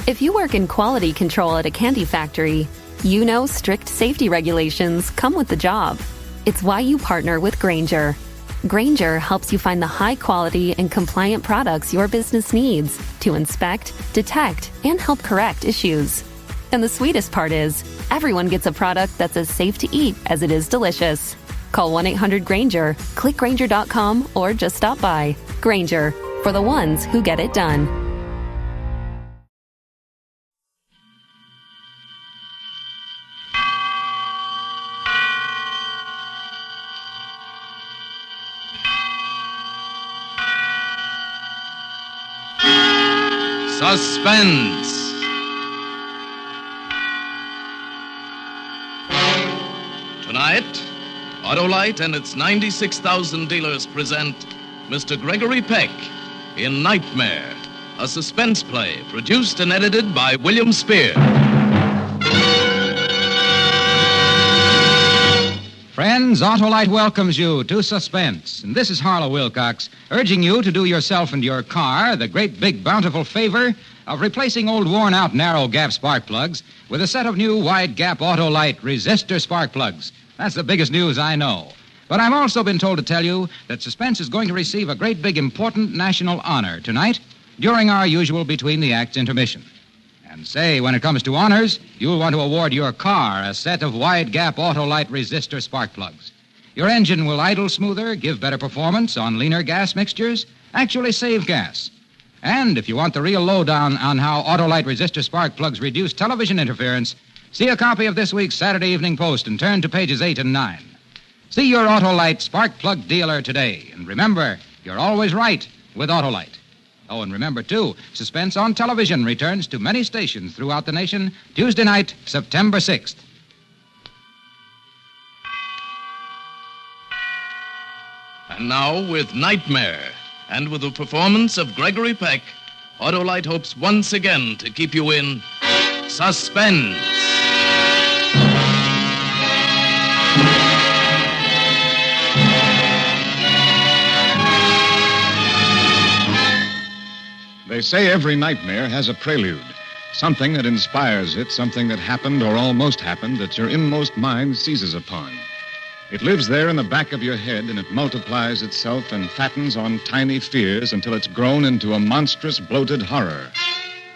If you work in quality control at a candy factory, you know strict safety regulations come with the job. It's why you partner with Grainger. Grainger helps you find the high-quality and compliant products your business needs to inspect, detect, and help correct issues. And the sweetest part is, everyone gets a product that's as safe to eat as it is delicious. Call 1-800-GRAINGER, click Grainger.com, or just stop by. Grainger, for the ones who get it done. Suspense. Tonight, Autolite and its 96,000 dealers present Mr. Gregory Peck in Nightmare, a suspense play produced and edited by William Spear. Friends, Autolite welcomes you to Suspense. And this is Harlow Wilcox, urging you to do yourself and your car the great, big, bountiful favor of replacing old, worn-out, narrow-gap spark plugs with a set of new wide-gap Autolite resistor spark plugs. That's the biggest news I know. But I've also been told to tell you that Suspense is going to receive a great, big, important national honor tonight during our usual between-the-acts intermission. And say, when it comes to honors, you'll want to award your car a set of wide-gap Autolite resistor spark plugs. Your engine will idle smoother, give better performance on leaner gas mixtures, actually save gas. And if you want the real lowdown on how Autolite resistor spark plugs reduce television interference, see a copy of this week's Saturday Evening Post and turn to pages 8 and 9. See your Autolite spark plug dealer today. And remember, you're always right with Autolite. Oh, and remember, too, Suspense on television returns to many stations throughout the nation Tuesday night, September 6th. And now, with Nightmare, and with the performance of Gregory Peck, Autolite hopes once again to keep you in suspense. They say every nightmare has a prelude, something that inspires it, something that happened or almost happened that your inmost mind seizes upon. It lives there in the back of your head, and it multiplies itself and fattens on tiny fears until it's grown into a monstrous, bloated horror.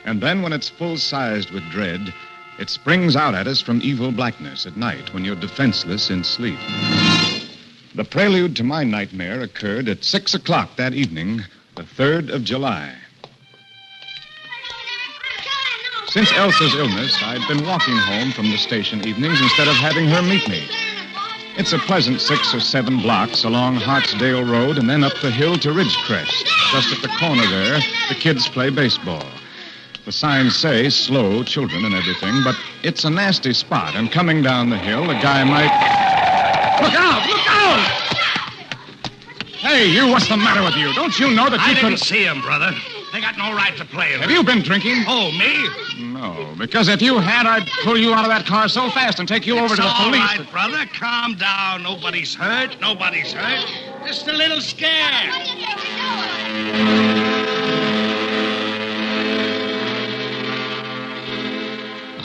And then, when it's full-sized with dread, it springs out at us from evil blackness at night when you're defenseless in sleep. The prelude to my nightmare occurred at 6 o'clock that evening, the 3rd of July. Since Elsa's illness, I'd been walking home from the station evenings instead of having her meet me. It's a pleasant 6 or 7 blocks along Hartsdale Road and then up the hill to Ridgecrest. Just at the corner there, the kids play baseball. The signs say slow children and everything, but it's a nasty spot, and coming down the hill, a guy might... Look out! Look out! Hey, you, what's the matter with you? Don't you know that you I didn't see him, brother. They got no right to play him. Have you been drinking? Oh, me? No, because if you had, I'd pull you out of that car so fast and take you over to the police. All right, brother. Calm down. Nobody's hurt. Nobody's hurt. Just a little scared.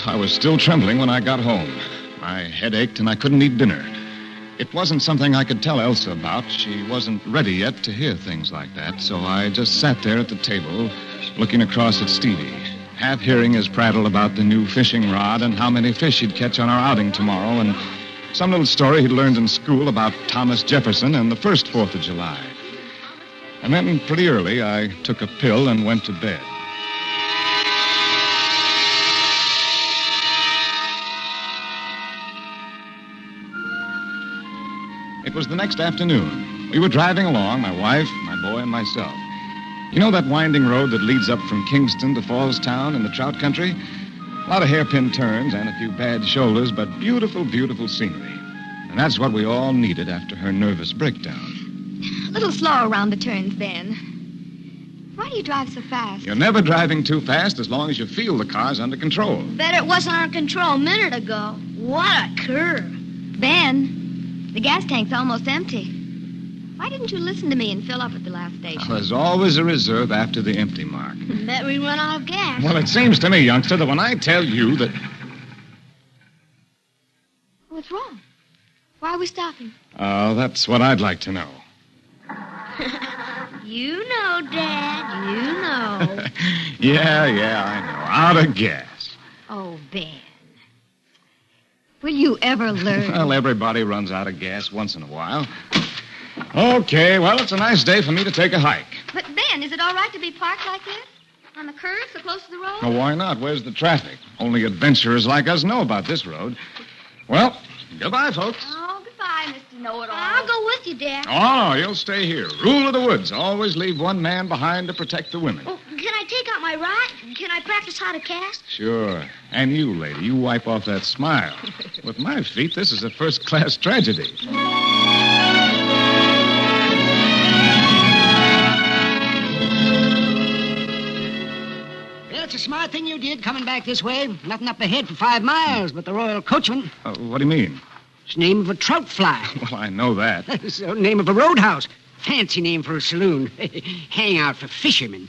I was still trembling when I got home. My head ached and I couldn't eat dinner. It wasn't something I could tell Elsa about. She wasn't ready yet to hear things like that, so I just sat there at the table, looking across at Stevie, half hearing his prattle about the new fishing rod and how many fish he'd catch on our outing tomorrow, and some little story he'd learned in school about Thomas Jefferson and the first 4th of July. And then, pretty early, I took a pill and went to bed. It was the next afternoon. We were driving along, my wife, my boy, and myself. You know that winding road that leads up from Kingston to Fallstown in the trout country? A lot of hairpin turns and a few bad shoulders, but beautiful, beautiful scenery. And that's what we all needed after her nervous breakdown. A little slower around the turns, Ben. Why do you drive so fast? You're never driving too fast as long as you feel the car's under control. Bet it wasn't under control a minute ago. What a curve. Ben, the gas tank's almost empty. Why didn't you listen to me and fill up at the last station? There's always a reserve after the empty mark. Bet we run out of gas. Well, it seems to me, youngster, that when I tell you that... What's wrong? Why are we stopping? Oh, that's what I'd like to know. You know, Dad. You know. Yeah, I know. Out of gas. Oh, Ben. Will you ever learn? Well, everybody runs out of gas once in a while. Okay, well, it's a nice day for me to take a hike. But, Ben, is it all right to be parked like this? On the curb, so close to the road? Well, why not? Where's the traffic? Only adventurers like us know about this road. Well, goodbye, folks. Oh, goodbye, Mr. Know-It-All. I'll go with you, Dad. Oh, no, you'll stay here. Rule of the woods. Always leave one man behind to protect the women. Oh, can I take out my rod? Can I practice how to cast? Sure. And you, lady, you wipe off that smile. With my feet, this is a first-class tragedy. Well, it's a smart thing you did coming back this way. Nothing up ahead for 5 miles but the Royal Coachman. What do you mean? It's the name of a trout fly. Well, I know that. It's the name of a roadhouse. Fancy name for a saloon. Hangout for fishermen.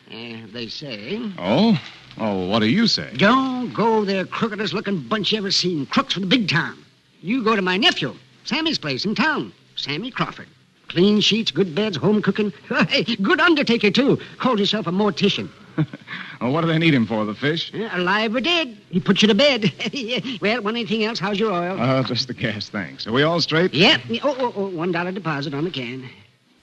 They say. Oh? Oh, what do you say? Don't go there, crookedest-looking bunch you ever seen. Crooks from the big town. You go to my nephew, Sammy's place in town. Sammy Crawford. Clean sheets, good beds, home cooking. Good undertaker, too. Calls himself a mortician. Well, what do they need him for, the fish? Alive or dead. He puts you to bed. Well, want anything else? How's your oil? Just the gas, thanks. Are we all straight? Yep. Oh, $1 deposit on the can.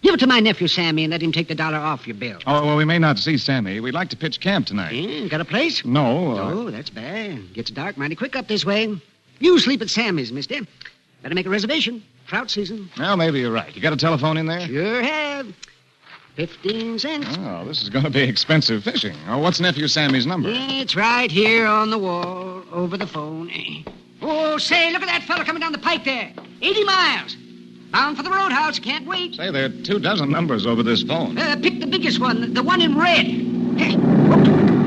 Give it to my nephew, Sammy, and let him take the $1 off your bill. Oh, well, we may not see Sammy. We'd like to pitch camp tonight. Yeah, got a place? No. Oh, that's bad. Gets dark mighty quick up this way. You sleep at Sammy's, mister. Better make a reservation. Trout season. Well, maybe you're right. You got a telephone in there? Sure have. 15 cents. Oh, this is going to be expensive fishing. Oh, what's nephew Sammy's number? It's right here on the wall, over the phone. Oh, say, look at that fella coming down the pike there. 80 miles. Bound for the roadhouse. Can't wait. Say, there are 24 numbers over this phone. Pick the biggest one, the one in red.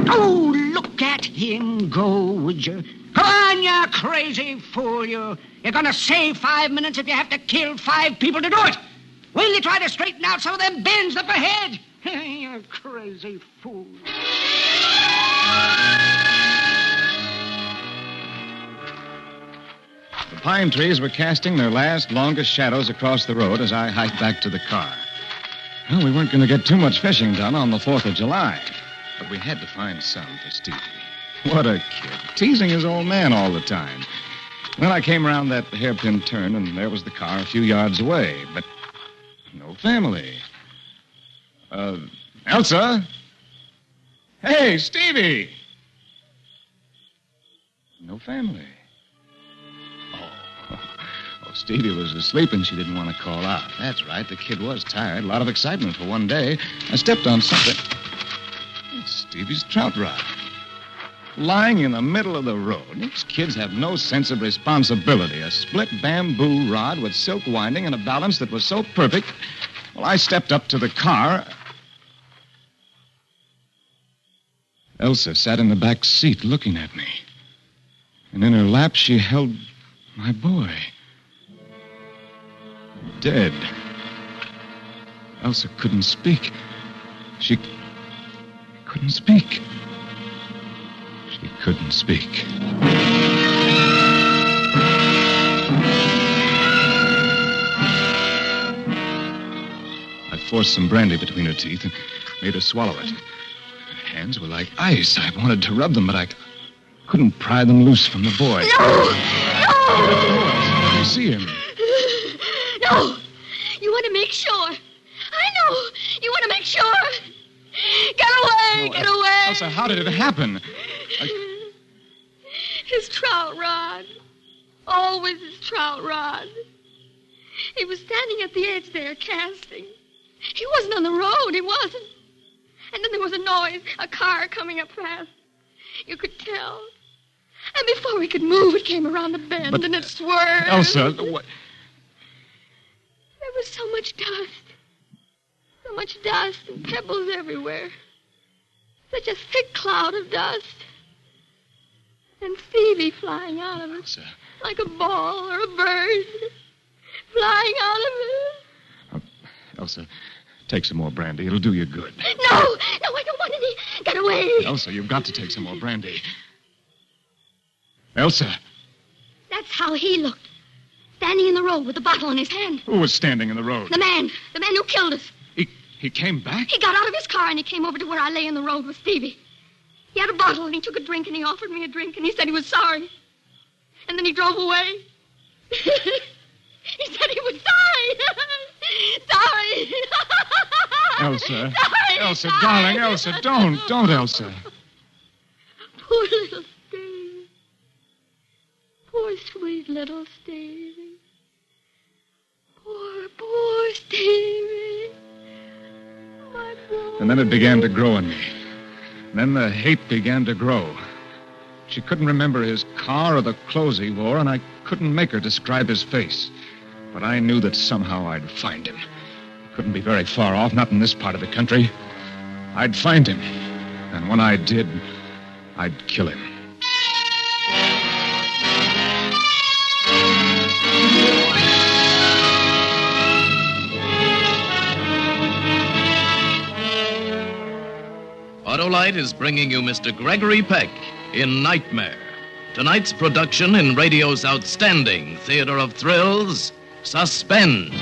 Oh, look at him go, would you? Come on, you crazy fool, you. You're going to save 5 minutes if you have to kill 5 people to do it. Will you try to straighten out some of them bends up ahead? You crazy fool. The pine trees were casting their last, longest shadows across the road as I hiked back to the car. Well, we weren't going to get too much fishing done on the 4th of July, but we had to find some for Stevie. What a kid, teasing his old man all the time. Then I came around that hairpin turn, and there was the car a few yards away, but no family. Elsa? Hey, Stevie! No family. Oh, Stevie was asleep and she didn't want to call out. That's right, the kid was tired. A lot of excitement for one day. I stepped on something. It's Stevie's trout rod. Lying in the middle of the road. These kids have no sense of responsibility. A split bamboo rod with silk winding and a balance that was so perfect. Well, I stepped up to the car. Elsa sat in the back seat looking at me. And in her lap, she held my boy. Dead. Elsa couldn't speak. She couldn't speak. She couldn't speak. I forced some brandy between her teeth and made her swallow it. Her hands were like ice. I wanted to rub them, but I couldn't pry them loose from the boy. No! I see him. No! You want to make sure. I know. You want to make sure. Get away! Get away! Elsa, how did it happen? His trout rod. Always his trout rod. He was standing at the edge there, casting. He wasn't on the road. He wasn't. And then there was a noise, a car coming up fast. You could tell. And before we could move, it came around the bend and it swerved. Elsa, what? There was so much dust. So much dust and pebbles everywhere. Such a thick cloud of dust. And Stevie flying out of it. Elsa. Like a ball or a bird. Flying out of it. Elsa, take some more brandy. It'll do you good. No, I don't want any. Get away. Elsa, you've got to take some more brandy. Elsa. That's how he looked. Standing in the road with the bottle in his hand. Who was standing in the road? The man who killed us. He came back? He got out of his car and he came over to where I lay in the road with Stevie. He had a bottle and he took a drink and he offered me a drink and he said he was sorry. And then he drove away. He said he was sorry. Elsa. Sorry, Elsa, sorry. darling, Elsa, don't, Elsa. Poor little Stevie. Poor sweet little Stevie. Poor Stevie. My boy. And then it began to grow in me. And then the hate began to grow. She couldn't remember his car or the clothes he wore, and I couldn't make her describe his face. But I knew that somehow I'd find him. He couldn't be very far off, not in this part of the country. I'd find him. And when I did, I'd kill him. Autolite is bringing you Mr. Gregory Peck in Nightmare. Tonight's production in radio's outstanding theater of thrills, Suspense.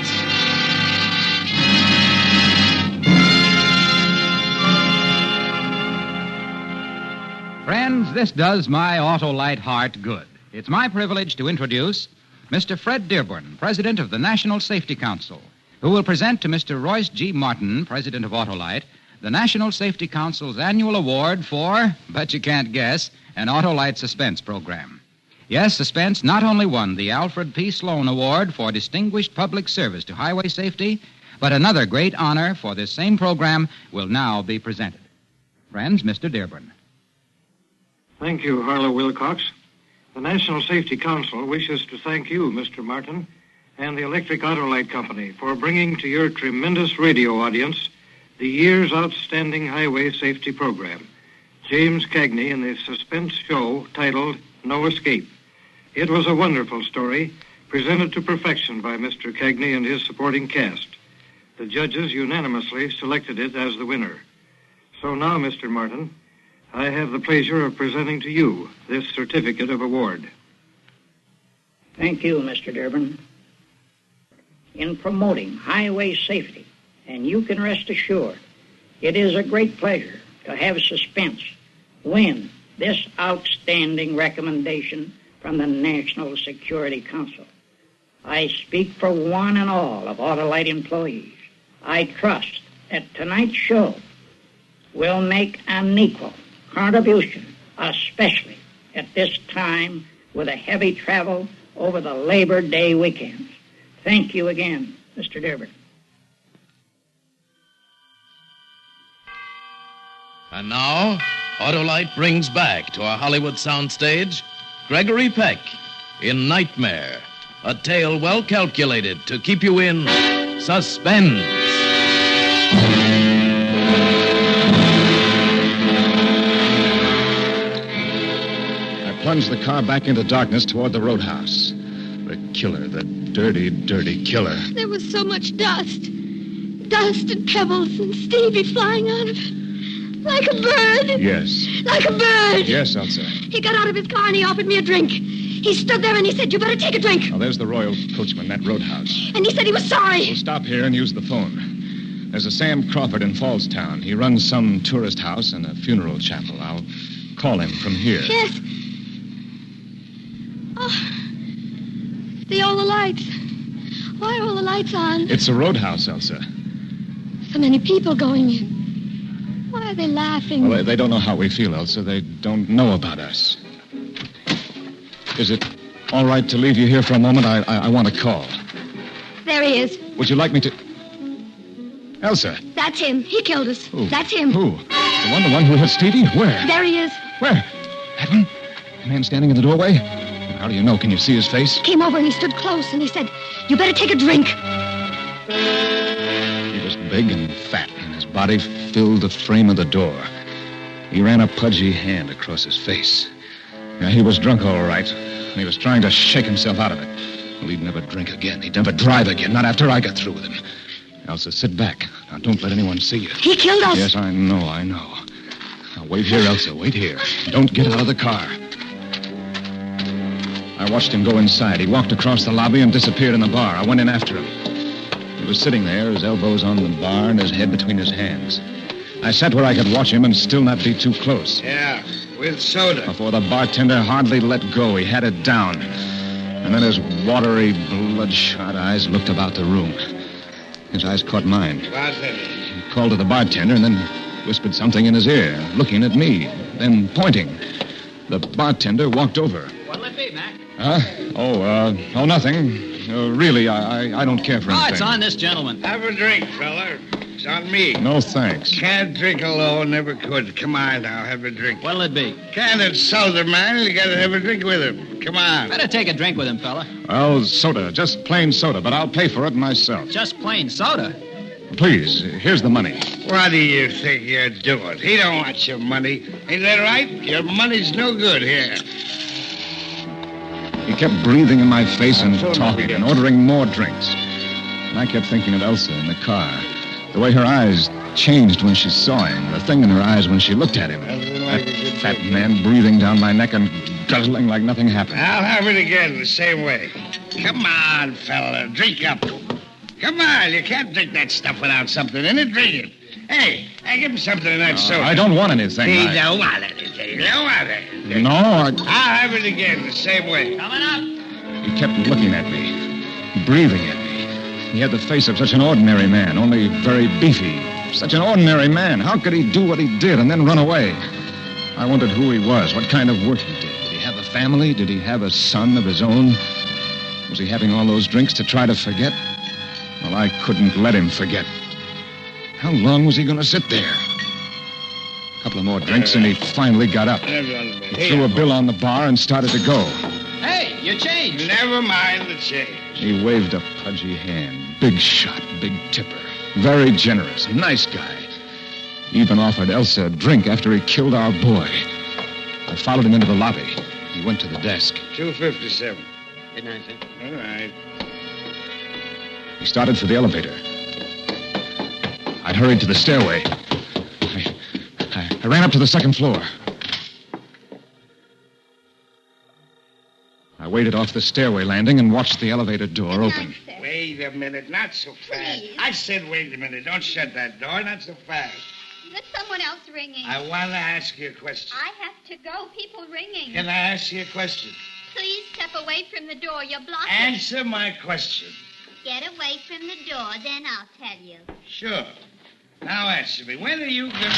Friends, this does my Autolite heart good. It's my privilege to introduce Mr. Fred Dearborn, President of the National Safety Council, who will present to Mr. Royce G. Martin, President of Autolite, the National Safety Council's annual award for, bet you can't guess, an Autolite Suspense program. Yes, Suspense not only won the Alfred P. Sloan Award for Distinguished Public Service to Highway Safety, but another great honor for this same program will now be presented. Friends, Mr. Dearborn. Thank you, Harlow Wilcox. The National Safety Council wishes to thank you, Mr. Martin, and the Electric Autolite Company for bringing to your tremendous radio audience the year's outstanding highway safety program, James Cagney in the suspense show titled No Escape. It was a wonderful story, presented to perfection by Mr. Cagney and his supporting cast. The judges unanimously selected it as the winner. So now, Mr. Martin, I have the pleasure of presenting to you this certificate of award. Thank you, Mr. Dearborn. In promoting highway safety, and you can rest assured, it is a great pleasure to have Suspense win this outstanding recommendation from the National Security Council. I speak for one and all of Autolite employees. I trust that tonight's show will make an equal contribution, especially at this time with a heavy travel over the Labor Day weekends. Thank you again, Mr. Dearborn. And now, Autolite brings back to our Hollywood soundstage Gregory Peck in Nightmare, a tale well calculated to keep you in suspense. I plunged the car back into darkness toward the roadhouse. The killer, the dirty, dirty killer. There was so much dust. Dust and pebbles and Stevie flying out of it. Like a bird. Yes. Like a bird. Yes, Elsa. He got out of his car and he offered me a drink. He stood there and he said, "You better take a drink." Now, there's the Royal Coachman, that roadhouse. And he said he was sorry. We'll stop here and use the phone. There's a Sam Crawford in Fallstown. He runs some tourist house and a funeral chapel. I'll call him from here. Yes. Oh, see all the lights. Why are all the lights on? It's a roadhouse, Elsa. So many people going in. Why are they laughing? Well, they don't know how we feel, Elsa. They don't know about us. Is it all right to leave you here for a moment? I want to call. There he is. Would you like me to... Elsa. That's him. He killed us. Who? That's him. Who? The one who hit Stevie? Where? There he is. Where? That one? The man standing in the doorway? How do you know? Can you see his face? Came over and he stood close and he said, "You better take a drink." He was big and fat, and his body filled the frame of the door. He ran a pudgy hand across his face. Yeah, he was drunk, all right. And he was trying to shake himself out of it. Well, he'd never drink again. He'd never drive again, not after I got through with him. Elsa, sit back. Now, don't let anyone see you. He killed us. Yes, I know. Now, wait here, Elsa. Wait here. Don't get out of the car. I watched him go inside. He walked across the lobby and disappeared in the bar. I went in after him. He was sitting there, his elbows on the bar and his head between his hands. I sat where I could watch him and still not be too close. Yeah, with soda. Before the bartender hardly let go, he had it down. And then his watery, bloodshot eyes looked about the room. His eyes caught mine. Bartender. He called to the bartender and then whispered something in his ear, looking at me, then pointing. The bartender walked over. What'll it be, Mac? Nothing. Really, I don't care for anything. Oh, it's on this gentleman. Have a drink, fella. It's on me. No, thanks. Can't drink alone, never could. Come on now, have a drink. What'll it be? Can't insult a man, you gotta have a drink with him. Come on. Better take a drink with him, fella. Well, soda, just plain soda, but I'll pay for it myself. Just plain soda. Please, here's the money. What do you think you're doing? He don't want your money. Ain't that right? Your money's no good here. He kept breathing in my face and talking and ordering more drinks. And I kept thinking of Elsa in the car. The way her eyes changed when she saw him. The thing in her eyes when she looked at him. That fat man breathing down my neck and guzzling like nothing happened. I'll have it again the same way. Come on, fella, drink up. Come on, you can't drink that stuff without something in it. Drink it. Hey, give him something in that soda. I don't want anything. He don't want anything. He don't want anything. No, I'll have it again the same way. Coming up. He kept looking at me, breathing at me. He had the face of such an ordinary man, only very beefy. Such an ordinary man. How could he do what he did and then run away? I wondered who he was, what kind of work he did. Did he have a family? Did he have a son of his own? Was he having all those drinks to try to forget? Well, I couldn't let him forget. How long was he going to sit there? A couple of more drinks, and he finally got up. He threw a bill on the bar and started to go. Hey, your change. Never mind the change. He waved a pudgy hand. Big shot, big tipper. Very generous, nice guy. Even offered Elsa a drink after he killed our boy. I followed him into the lobby. He went to the desk. 257. Good night, sir. All right. He started for the elevator. I hurried to the stairway. I ran up to the second floor. I waited off the stairway landing and watched the elevator door open. Wait a minute, not so fast. Please. I said wait a minute. Don't shut that door, not so fast. There's someone else ringing. I want to ask you a question. I have to go. People ringing. Can I ask you a question? Please step away from the door. You're blocking. Answer my question. Get away from the door, then I'll tell you. Sure. Now answer me. When are you going to...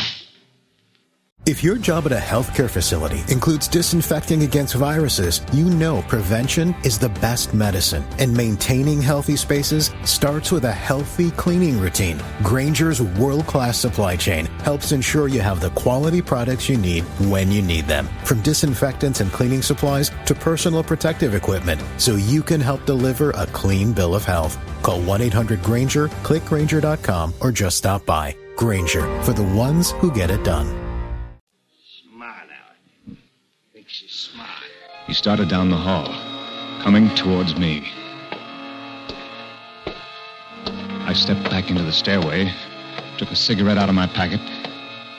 If your job at a healthcare facility includes disinfecting against viruses, you know prevention is the best medicine. And maintaining healthy spaces starts with a healthy cleaning routine. Grainger's world-class supply chain helps ensure you have the quality products you need when you need them. From disinfectants and cleaning supplies to personal protective equipment, so you can help deliver a clean bill of health. Call 1-800-GRAINGER, click Grainger.com, or just stop by. Grainger, for the ones who get it done. She's smart. He started down the hall, coming towards me. I stepped back into the stairway, took a cigarette out of my packet,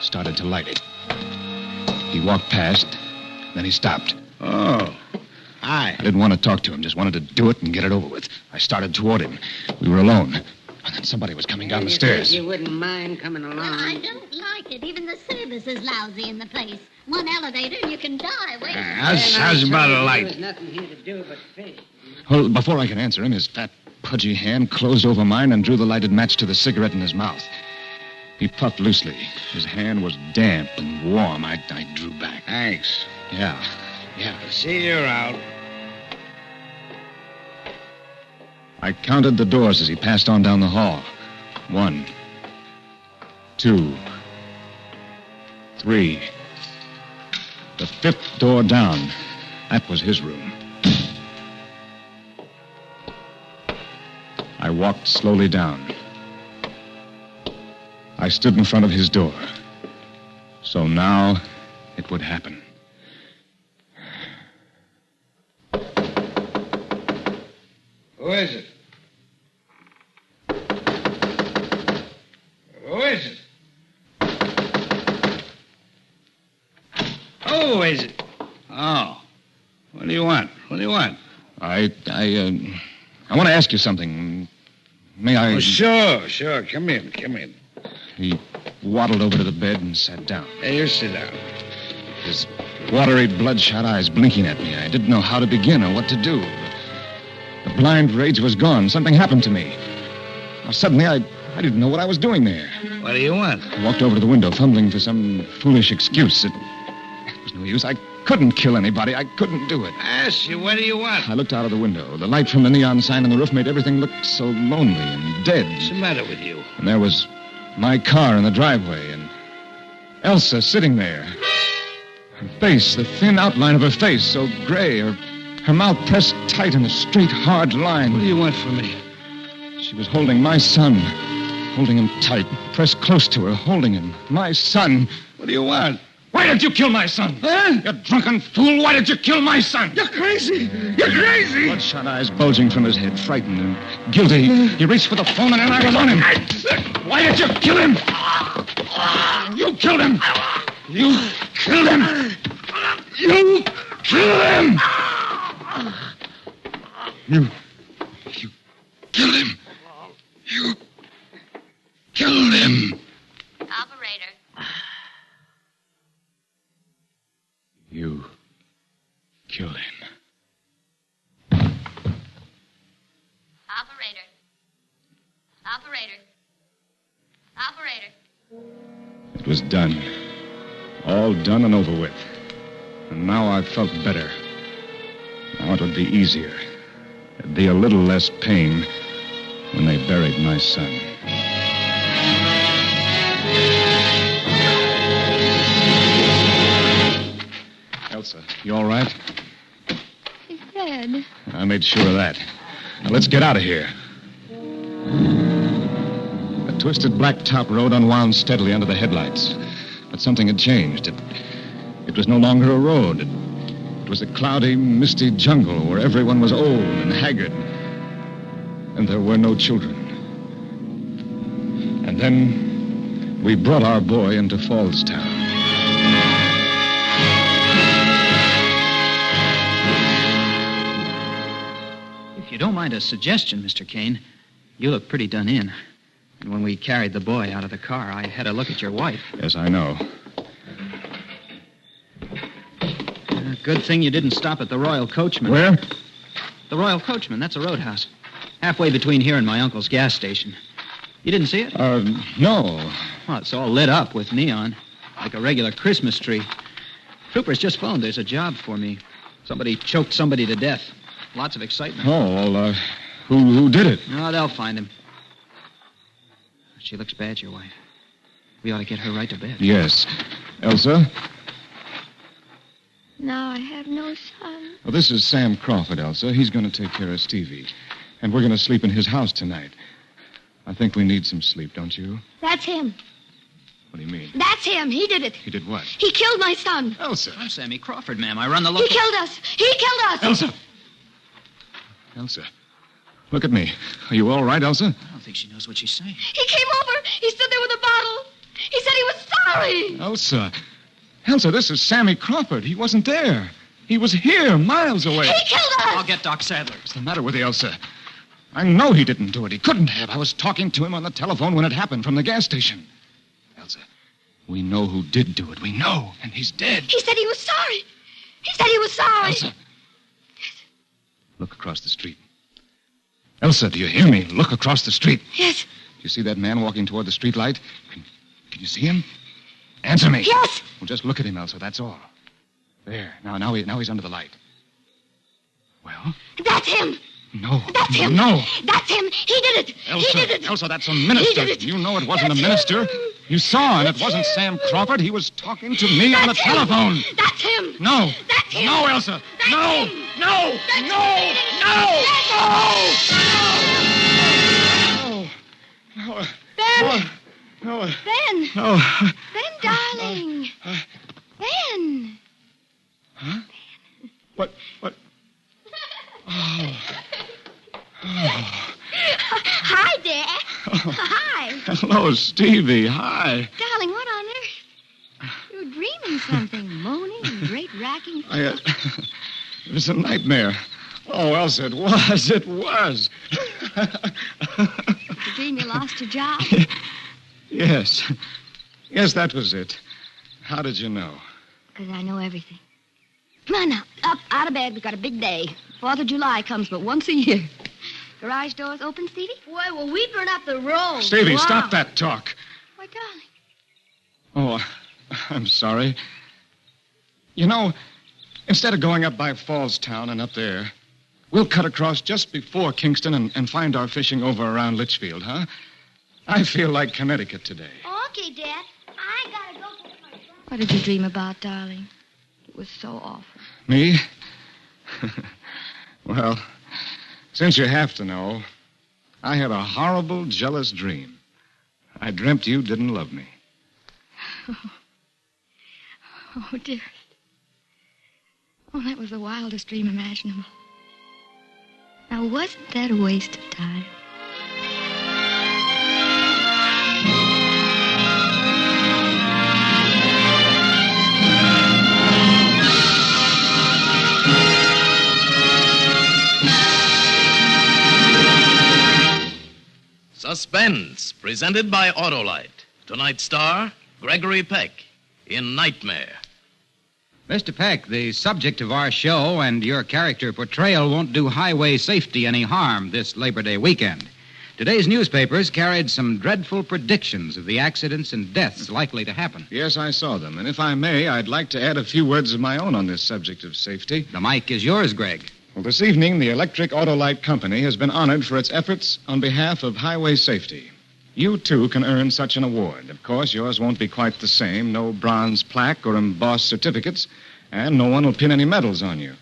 started to light it. He walked past, then he stopped. Oh, hi. I didn't want to talk to him, just wanted to do it and get it over with. I started toward him. We were alone. And then somebody was coming down the stairs. You wouldn't mind coming along. Well, I don't like it. Even the service is lousy in the place. One elevator and you can die waiting. How's about a light? There's nothing here to do but fish. Well, before I could answer him, his fat, pudgy hand closed over mine and drew the lighted match to the cigarette in his mouth. He puffed loosely. His hand was damp and warm. I drew back. Thanks. Yeah. See you around. I counted the doors as he passed on down the hall. 1, 2, 3. The 5th door down. That was his room. I walked slowly down. I stood in front of his door. So now it would happen. Who is it? Oh. What do you want? What do you want? I want to ask you something. May I... Oh, sure. Come in. He waddled over to the bed and sat down. Hey, you sit down. His watery, bloodshot eyes blinking at me. I didn't know how to begin or what to do. The blind rage was gone. Something happened to me. Now, suddenly, I didn't know what I was doing there. What do you want? I walked over to the window, fumbling for some foolish excuse. It was no use. I couldn't kill anybody. I couldn't do it. Ask you, what do you want? I looked out of the window. The light from the neon sign on the roof made everything look so lonely and dead. What's the matter with you? And there was my car in the driveway, and Elsa sitting there. Her face, the thin outline of her face, so gray, her mouth pressed tight in a straight, hard line. What do you want from me? She was holding my son, holding him tight, pressed close to her, holding him. My son. What do you want? Why did you kill my son? Huh? You drunken fool, why did you kill my son? You're crazy. You're crazy. Bloodshot eyes bulging from his head, frightened and guilty. He reached for the phone and then I was on him. Why did you kill him? You killed him. You killed him. You killed him. You killed him. You killed him. Operator. You killed him. Operator. It was done. All done and over with. And now I felt better. Now it would be easier. There'd be a little less pain when they buried my son. Elsa, you all right? He's dead. I made sure of that. Now let's get out of here. The twisted blacktop road unwound steadily under the headlights. But something had changed. It was no longer a road. It was a cloudy, misty jungle where everyone was old and haggard. And there were no children. And then we brought our boy into Fallstown. If you don't mind a suggestion, Mr. Kane, you look pretty done in. And when we carried the boy out of the car, I had a look at your wife. Yes, I know. Good thing you didn't stop at the Royal Coachman. Where? The Royal Coachman, that's a roadhouse. Halfway between here and my uncle's gas station. You didn't see it? No. Well, it's all lit up with neon, like a regular Christmas tree. Troopers just phoned. There's a job for me. Somebody choked somebody to death. Lots of excitement. Oh, well, who did it? No, they'll find him. She looks bad, your wife. We ought to get her right to bed. Yes. Elsa? Now I have no son. Well, this is Sam Crawford, Elsa. He's going to take care of Stevie. And we're going to sleep in his house tonight. I think we need some sleep, don't you? That's him. What do you mean? That's him. He did it. He did what? He killed my son. Elsa. I'm Sammy Crawford, ma'am. I run the local... He killed us. He killed us. Elsa. Elsa. Look at me. Are you all right, Elsa? I don't think she knows what she's saying. He came over. He stood there with a bottle. He said he was sorry. Elsa. Elsa, this is Sammy Crawford. He wasn't there. He was here, miles away. He killed us. I'll get Doc Sadler. What's the matter with you, Elsa? I know he didn't do it. He couldn't have. I was talking to him on the telephone when it happened from the gas station. Elsa, we know who did do it. We know. And he's dead. He said he was sorry. He said he was sorry. Elsa. Yes. Look across the street. Elsa, do you hear me? Look across the street. Yes. Do you see that man walking toward the street light? Can you see him? Answer me. Yes. Well, just look at him, Elsa. That's all. There. Now he's under the light. Well? That's him. No. That's him. No. That's him. He did it. Elsa, he did it. Elsa, that's a minister. He did it. You know it wasn't That's a minister. him. You saw, and it wasn't Sam Crawford. He was talking to me on the That's him. telephone. That's him. No. That's him. No, Elsa. That's no. him. No. That's No. him. No. No. No. Ben. No. Ben. No. Ben, darling. Ben. Huh? What? Oh. Hi, Dad. Hi. Hello, Stevie. Hi. Darling, what on earth? You were dreaming something, moaning and great racket. It was a nightmare. Oh, Elsa, it was. It was. Did you dream you lost your job? Yes. Yes, that was it. How did you know? Because I know everything. Come on now. Up, out of bed. We've got a big day. 4th of July comes but once a year. Garage doors open, Stevie? Boy, will we burn up the road. Stevie, Wow. stop that talk. Why, darling. Oh, I'm sorry. You know, instead of going up by Fallstown and up there, we'll cut across just before Kingston and find our fishing over around Litchfield, huh? I feel like Connecticut today. Okay, Dad. I gotta go for my son. What did you dream about, darling? It was so awful. Me? Well, since you have to know, I had a horrible, jealous dream. I dreamt you didn't love me. Oh, dearest. Oh, that was the wildest dream imaginable. Now, wasn't that a waste of time? Suspense, presented by Autolite. Tonight's star, Gregory Peck, in Nightmare. Mr. Peck, the subject of our show and your character portrayal won't do highway safety any harm this Labor Day weekend. Today's newspapers carried some dreadful predictions of the accidents and deaths likely to happen. Yes, I saw them. And if I may, I'd like to add a few words of my own on this subject of safety. The mic is yours, Greg. Well, this evening, the Electric Autolite Company has been honored for its efforts on behalf of highway safety. You, too, can earn such an award. Of course, yours won't be quite the same. No bronze plaque or embossed certificates, and no one will pin any medals on you.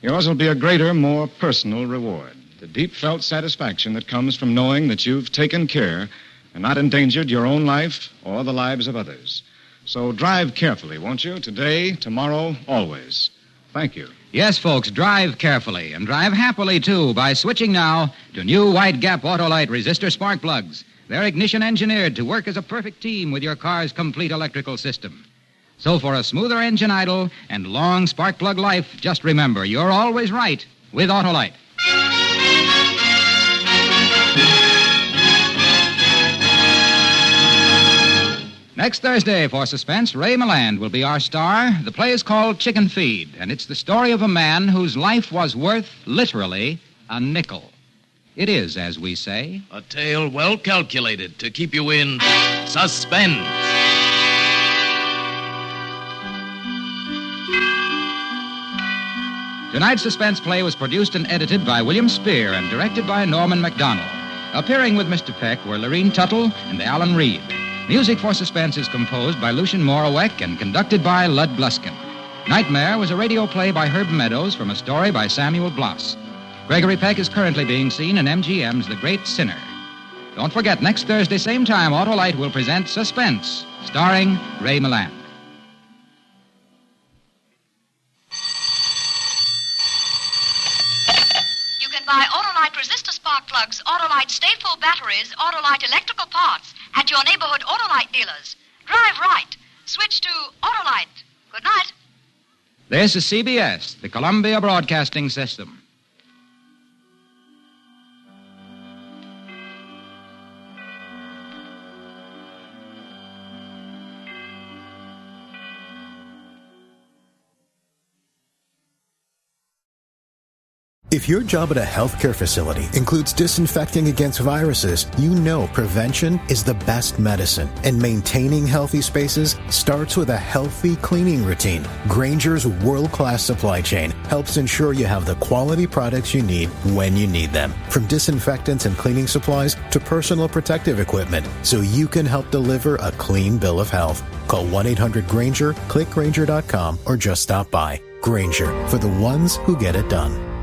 Yours will be a greater, more personal reward. The deep-felt satisfaction that comes from knowing that you've taken care and not endangered your own life or the lives of others. So drive carefully, won't you? Today, tomorrow, always. Thank you. Yes, folks, drive carefully and drive happily, too, by switching now to new Wide Gap Autolite resistor spark plugs. They're ignition engineered to work as a perfect team with your car's complete electrical system. So for a smoother engine idle and long spark plug life, just remember, you're always right with Autolite. Next Thursday for Suspense, Ray Milland will be our star. The play is called Chicken Feed, and it's the story of a man whose life was worth, literally, a nickel. It is, as we say, A tale well calculated to keep you in suspense. Tonight's suspense play was produced and edited by William Spear and directed by Norman MacDonald. Appearing with Mr. Peck were Lorene Tuttle and Alan Reed. Music for Suspense is composed by Lucien Morawek and conducted by Lud Bluskin. Nightmare was a radio play by Herb Meadows from a story by Samuel Bloss. Gregory Peck is currently being seen in MGM's The Great Sinner. Don't forget, next Thursday, same time, Autolite will present Suspense, starring Ray Milland. You can buy Autolite resistor spark plugs, Autolite stateful batteries, Autolite electrical parts at your neighborhood Autolite dealers. Drive right. Switch to Autolite. Good night. This is CBS, the Columbia Broadcasting System. If your job at a healthcare facility includes disinfecting against viruses, you know prevention is the best medicine. And maintaining healthy spaces starts with a healthy cleaning routine. Grainger's world-class supply chain helps ensure you have the quality products you need when you need them. From disinfectants and cleaning supplies to personal protective equipment, so you can help deliver a clean bill of health. Call 1-800-GRAINGER, click Grainger.com, or just stop by. Grainger, for the ones who get it done.